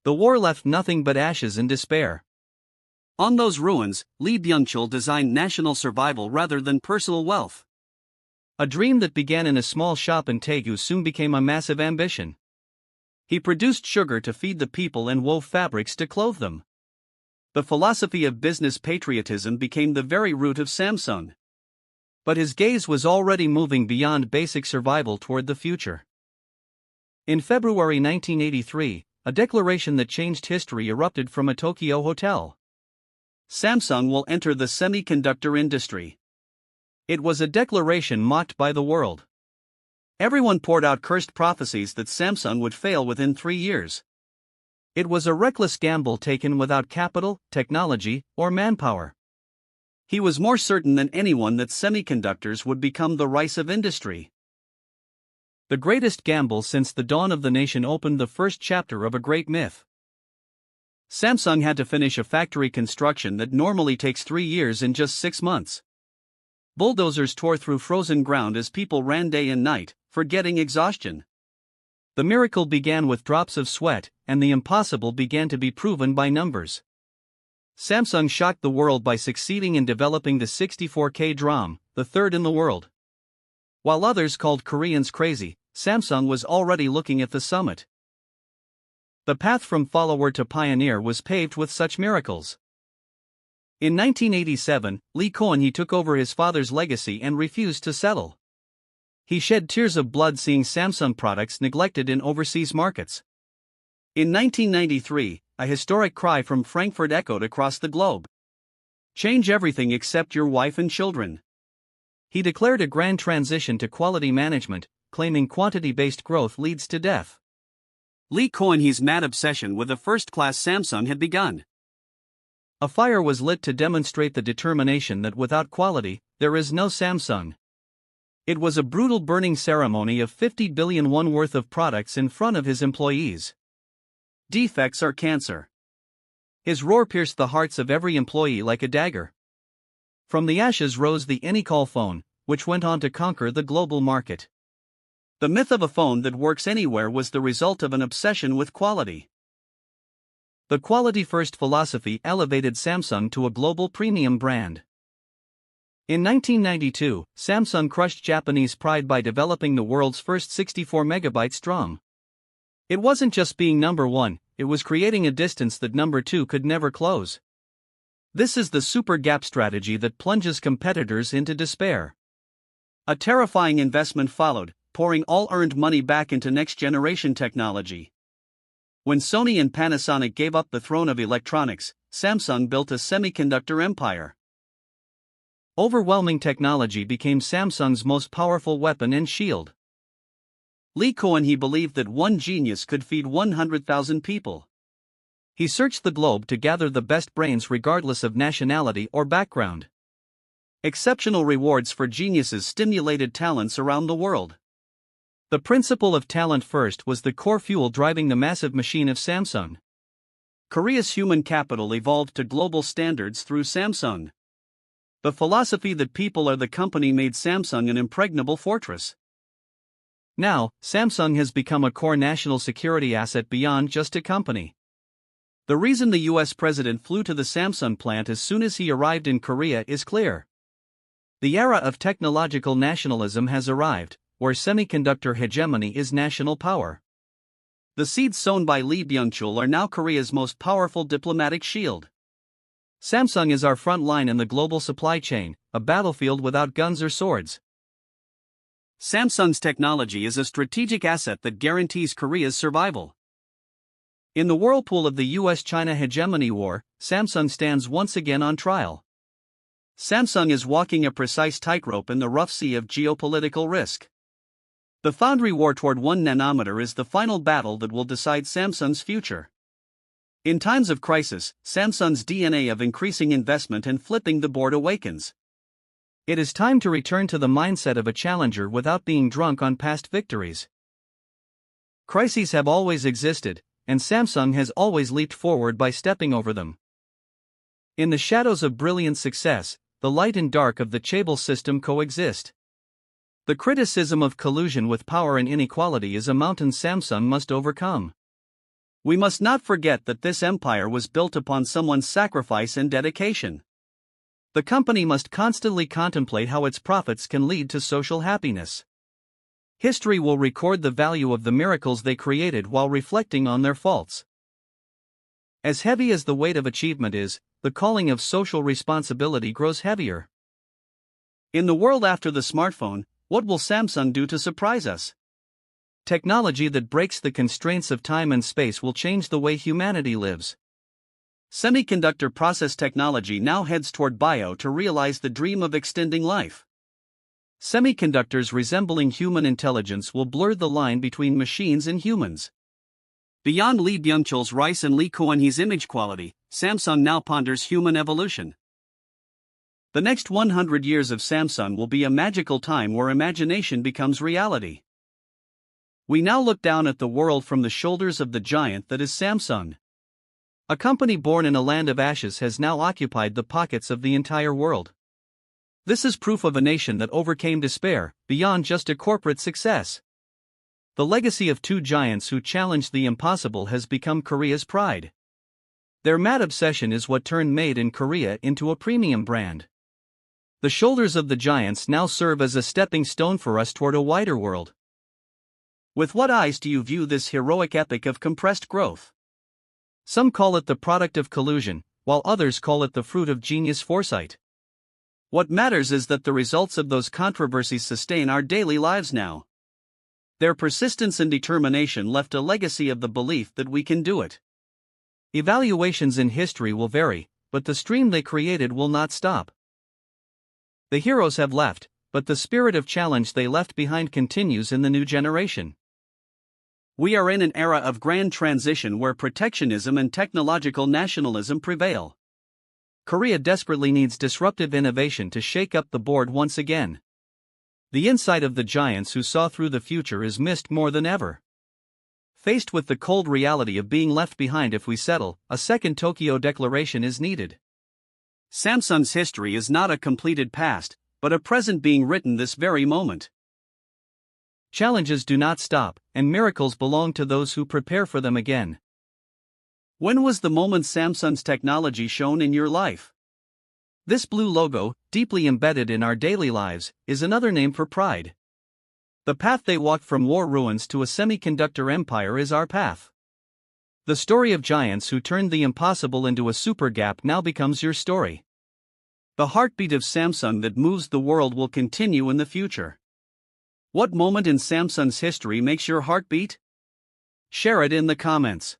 The war left nothing but ashes and despair. On those ruins, Lee Byung-chul designed national survival rather than personal wealth. A dream that began in a small shop in Daegu soon became a massive ambition. He produced sugar to feed the people and wove fabrics to clothe them. The philosophy of business patriotism became the very root of Samsung. But his gaze was already moving beyond basic survival toward the future. In February 1983, a declaration that changed history erupted from a Tokyo hotel. Samsung will enter the semiconductor industry. It was a declaration mocked by the world. Everyone poured out cursed prophecies that Samsung would fail within 3 years. It was a reckless gamble taken without capital, technology, or manpower. He was more certain than anyone that semiconductors would become the rice of industry. The greatest gamble since the dawn of the nation opened the first chapter of a great myth. Samsung had to finish a factory construction that normally takes 3 years in just 6 months. Bulldozers tore through frozen ground as people ran day and night, forgetting exhaustion. The miracle began with drops of sweat, and the impossible began to be proven by numbers. Samsung shocked the world by succeeding in developing the 64K DRAM, the third in the world. While others called Koreans crazy, Samsung was already looking at the summit. The path from follower to pioneer was paved with such miracles. In 1987, Kun-hee took over his father's legacy and refused to settle. He shed tears of blood seeing Samsung products neglected in overseas markets. In 1993, a historic cry from Frankfurt echoed across the globe. Change everything except your wife and children. He declared a grand transition to quality management, claiming quantity-based growth leads to death. Lee Kun-hee's mad obsession with a first-class Samsung had begun. A fire was lit to demonstrate the determination that without quality, there is no Samsung. It was a brutal burning ceremony of 50 billion won worth of products in front of his employees. Defects are cancer. His roar pierced the hearts of every employee like a dagger. From the ashes rose the Anycall phone, which went on to conquer the global market. The myth of a phone that works anywhere was the result of an obsession with quality. The quality-first philosophy elevated Samsung to a global premium brand. In 1992, Samsung crushed Japanese pride by developing the world's first 64MB DRAM. It wasn't just being number one, it was creating a distance that number two could never close. This is the super gap strategy that plunges competitors into despair. A terrifying investment followed, pouring all earned money back into next-generation technology. When Sony and Panasonic gave up the throne of electronics, Samsung built a semiconductor empire. Overwhelming technology became Samsung's most powerful weapon and shield. Lee Kun-hee believed that one genius could feed 100,000 people. He searched the globe to gather the best brains regardless of nationality or background. Exceptional rewards for geniuses stimulated talents around the world. The principle of talent first was the core fuel driving the massive machine of Samsung. Korea's human capital evolved to global standards through Samsung. The philosophy that people are the company made Samsung an impregnable fortress. Now, Samsung has become a core national security asset beyond just a company. The reason the US president flew to the Samsung plant as soon as he arrived in Korea is clear. The era of technological nationalism has arrived, where semiconductor hegemony is national power. The seeds sown by Lee Byung-chul are now Korea's most powerful diplomatic shield. Samsung is our front line in the global supply chain, a battlefield without guns or swords. Samsung's technology is a strategic asset that guarantees Korea's survival. In the whirlpool of the US-China hegemony war, Samsung stands once again on trial. Samsung is walking a precise tightrope in the rough sea of geopolitical risk. The foundry war toward 1 nanometer is the final battle that will decide Samsung's future. In times of crisis, Samsung's DNA of increasing investment and flipping the board awakens. It is time to return to the mindset of a challenger without being drunk on past victories. Crises have always existed, and Samsung has always leaped forward by stepping over them. In the shadows of brilliant success, the light and dark of the chaebol system coexist. The criticism of collusion with power and inequality is a mountain Samsung must overcome. We must not forget that this empire was built upon someone's sacrifice and dedication. The company must constantly contemplate how its profits can lead to social happiness. History will record the value of the miracles they created while reflecting on their faults. As heavy as the weight of achievement is, the calling of social responsibility grows heavier. In the world after the smartphone, what will Samsung do to surprise us? Technology that breaks the constraints of time and space will change the way humanity lives. Semiconductor process technology now heads toward bio to realize the dream of extending life. Semiconductors resembling human intelligence will blur the line between machines and humans. Beyond Lee Byung-chul's rice and Lee Kun-hee's image quality, Samsung now ponders human evolution. The next 100 years of Samsung will be a magical time where imagination becomes reality. We now look down at the world from the shoulders of the giant that is Samsung. A company born in a land of ashes has now occupied the pockets of the entire world. This is proof of a nation that overcame despair, beyond just a corporate success. The legacy of two giants who challenged the impossible has become Korea's pride. Their mad obsession is what turned Made in Korea into a premium brand. The shoulders of the giants now serve as a stepping stone for us toward a wider world. With what eyes do you view this heroic epic of compressed growth? Some call it the product of collusion, while others call it the fruit of genius foresight. What matters is that the results of those controversies sustain our daily lives now. Their persistence and determination left a legacy of the belief that we can do it. Evaluations in history will vary, but the stream they created will not stop. The heroes have left, but the spirit of challenge they left behind continues in the new generation. We are in an era of grand transition where protectionism and technological nationalism prevail. Korea desperately needs disruptive innovation to shake up the board once again. The insight of the giants who saw through the future is missed more than ever. Faced with the cold reality of being left behind if we settle, a second Tokyo Declaration is needed. Samsung's history is not a completed past, but a present being written this very moment. Challenges do not stop, and miracles belong to those who prepare for them again. When was the moment Samsung's technology shone in your life? This blue logo, deeply embedded in our daily lives, is another name for pride. The path they walked from war ruins to a semiconductor empire is our path. The story of giants who turned the impossible into a super gap now becomes your story. The heartbeat of Samsung that moves the world will continue in the future. What moment in Samsung's history makes your heart beat? Share it in the comments.